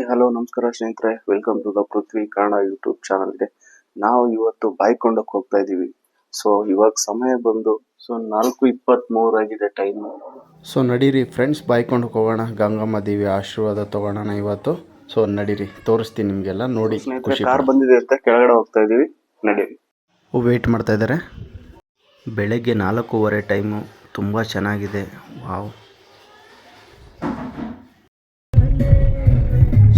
Hello ನಮಸ್ಕಾರ ಸ್ನೇಹಿತರೆ, welcome to the Prithvi Kannada YouTube ಚಾನಲ್ಗೆ. ನಾವು ಇವತ್ತು ಬಾಯ್ಕೊಂಡಕ್ಕೆ ಹೋಗ್ತಾ ಇದ್ದೀವಿ. ಸೊ ಇವಾಗ ಸಮಯ ಬಂದು 4:23 ಆಗಿದೆ ಟೈಮು. ಸೊ ನಡೀರಿ ಫ್ರೆಂಡ್ಸ್, ಬಾಯ್ಕೊಂಡಕ್ಕೆ ಹೋಗೋಣ. ಗಂಗಮ್ಮ ದೇವಿ ಆಶೀರ್ವಾದ ತೊಗೊಳೋಣ ಇವತ್ತು. ಸೊ ನಡೀರಿ, ತೋರಿಸ್ತೀನಿ ನಿಮಗೆಲ್ಲ, ನೋಡಿ ಖುಷಿ. ಕಾರ್ ಬಂದಿದೆ ಅಂತ ಕೆಳಗಡೆ ಹೋಗ್ತಾ ಇದ್ದೀವಿ, ನಡೀರಿ. ವೇಟ್ ಮಾಡ್ತಾ ಇದ್ದಾರೆ. ಬೆಳಗ್ಗೆ 4:15 ಟೈಮು. ತುಂಬ ಚೆನ್ನಾಗಿದೆ. ವಾವ್.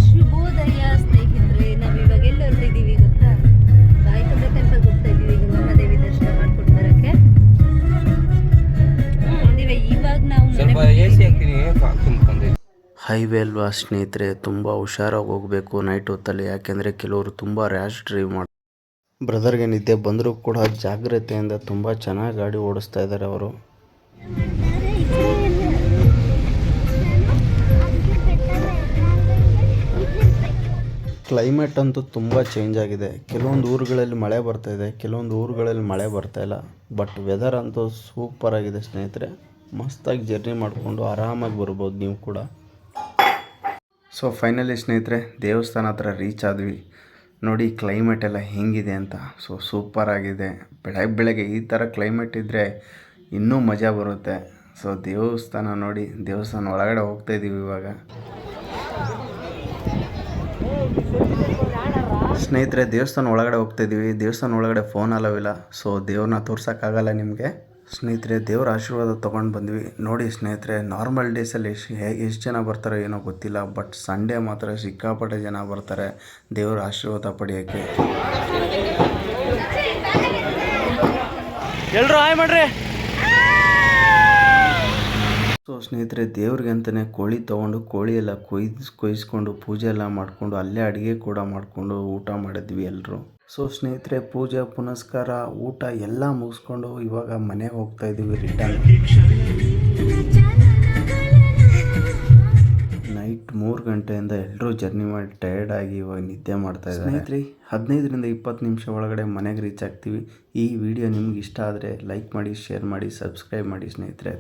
ಶುಭೋದಯ ಸ್ನೇಹಿತರೆ, ನಾವಿವಾಗ ಎಲ್ಲ ಹೊರಟಿದ್ದೀವಿ ಗೊತ್ತಾ? ಬಾಯ್ಕೊಂಡ ಟೆಂಪಲ್ಗೆ ಹೋಗ್ತಾ ಇದ್ದೀವಿ ಗಂಗಮ್ಮ ದೇವಿ ದರ್ಶನ ಮಾಡ್ಕೊಂಡು ಬರೋಕ್ಕೆ. ಇವಾಗ ನಾವು ಹೈವೇ ಅಲ್ವಾ ಸ್ನೇಹಿತರೆ, ತುಂಬ ಹುಷಾರಾಗಿ ಹೋಗಬೇಕು ನೈಟ್ ಹೊತ್ತಲ್ಲಿ. ಯಾಕೆಂದರೆ ಕೆಲವರು ತುಂಬ ರ್ಯಾಶ್ ಡ್ರೈವ್ ಮಾಡಿ, ಬ್ರದರ್ಗೆ ನಿದ್ದೆ ಬಂದರೂ ಕೂಡ ಜಾಗ್ರತೆಯಿಂದ ತುಂಬ ಚೆನ್ನಾಗಿ ಗಾಡಿ ಓಡಿಸ್ತಾ ಇದ್ದಾರೆ ಅವರು. ಕ್ಲೈಮೇಟ್ ಅಂತೂ ತುಂಬ ಚೇಂಜ್ ಆಗಿದೆ. ಕೆಲವೊಂದು ಊರುಗಳಲ್ಲಿ ಮಳೆ ಬರ್ತಾಯಿದೆ, ಕೆಲವೊಂದು ಊರುಗಳಲ್ಲಿ ಮಳೆ ಬರ್ತಾಯಿಲ್ಲ. ಬಟ್ ವೆದರ್ ಅಂತೂ ಸೂಪರ್ ಆಗಿದೆ ಸ್ನೇಹಿತರೆ. ಮಸ್ತಾಗಿ ಜರ್ನಿ ಮಾಡಿಕೊಂಡು ಆರಾಮಾಗಿ ಬರ್ಬೋದು ನೀವು ಕೂಡ. ಸೊ ಫೈನಲಿ ಸ್ನೇಹಿತರೆ, ದೇವಸ್ಥಾನ ಹತ್ರ ರೀಚ್ ಆದ್ವಿ. ನೋಡಿ ಕ್ಲೈಮೇಟ್ ಎಲ್ಲ ಹೆಂಗಿದೆ ಅಂತ. ಸೊ ಸೂಪರ್ ಆಗಿದೆ. ಬೆಳಗ್ಗೆ ಈ ಥರ ಕ್ಲೈಮೇಟ್ ಇದ್ದರೆ ಇನ್ನೂ ಮಜಾ ಬರುತ್ತೆ. ಸೊ ದೇವಸ್ಥಾನ ನೋಡಿ, ದೇವಸ್ಥಾನ ಒಳಗಡೆ ಹೋಗ್ತಾಯಿದ್ದೀವಿ ಇವಾಗ. ಸ್ನೇಹಿತರೆ, ದೇವಸ್ಥಾನ ಒಳಗಡೆ ಹೋಗ್ತಾಯಿದ್ದೀವಿ. ದೇವಸ್ಥಾನ ಒಳಗಡೆ ಫೋನ್ ಅಲೋವಿಲ್ಲ. ಸೊ ದೇವ್ರನ್ನ ತೋರ್ಸೋಕ್ಕಾಗಲ್ಲ ನಿಮಗೆ. ಸ್ನೇಹಿತರೆ, ದೇವ್ರ ಆಶೀರ್ವಾದ ತೊಗೊಂಡು ಬಂದ್ವಿ. ನೋಡಿ ಸ್ನೇಹಿತರೆ, ನಾರ್ಮಲ್ ಡೇಸಲ್ಲಿ ಎಷ್ಟು ಜನ ಬರ್ತಾರೋ ಏನೋ ಗೊತ್ತಿಲ್ಲ, ಬಟ್ ಸಂಡೇ ಮಾತ್ರ ಸಿಕ್ಕಾಪಟ್ಟೆ ಜನ ಬರ್ತಾರೆ ದೇವ್ರ ಆಶೀರ್ವಾದ ಪಡೆಯೋಕ್ಕೆ. ಎಲ್ಲರೂ ಹಾಯ್ ಮಾಡ್ರಿ. ಸೊ ಸ್ನೇಹಿತರೆ, ದೇವ್ರಿಗೆ ಅಂತಲೇ ಕೋಳಿ ತೊಗೊಂಡು, ಕೋಳಿ ಎಲ್ಲ ಕೊಯ್ಸ್ಕೊಂಡು ಪೂಜೆ ಎಲ್ಲ ಮಾಡಿಕೊಂಡು, ಅಲ್ಲೇ ಅಡುಗೆ ಕೂಡ ಮಾಡಿಕೊಂಡು ಊಟ ಮಾಡಿದ್ವಿ ಎಲ್ಲರೂ. ಸೊ ಸ್ನೇಹಿತರೆ, ಪೂಜೆ ಪುನಸ್ಕಾರ ಊಟ ಎಲ್ಲ ಮುಗಿಸ್ಕೊಂಡು ಇವಾಗ ಮನೆಗೆ ಹೋಗ್ತಾ ಇದ್ದೀವಿ ರಿಟರ್ನ್. ನೈಟ್ 3 ಗಂಟೆಯಿಂದ ಎಲ್ಲರೂ ಜರ್ನಿ ಮಾಡಿ ಟಯರ್ಡಾಗಿ ಇವಾಗ ನಿದ್ದೆ ಮಾಡ್ತಾ ಇದ್ದಾರೆ. ಸ್ನೇಹಿತರೆ, 15ರಿಂದ 20 ನಿಮಿಷ ಒಳಗಡೆ ಮನೆಗೆ ರೀಚ್ ಆಗ್ತೀವಿ. ಈ ವಿಡಿಯೋ ನಿಮ್ಗೆ ಇಷ್ಟ ಆದರೆ ಲೈಕ್ ಮಾಡಿ, ಶೇರ್ ಮಾಡಿ, ಸಬ್ಸ್ಕ್ರೈಬ್ ಮಾಡಿ ಸ್ನೇಹಿತರೆ.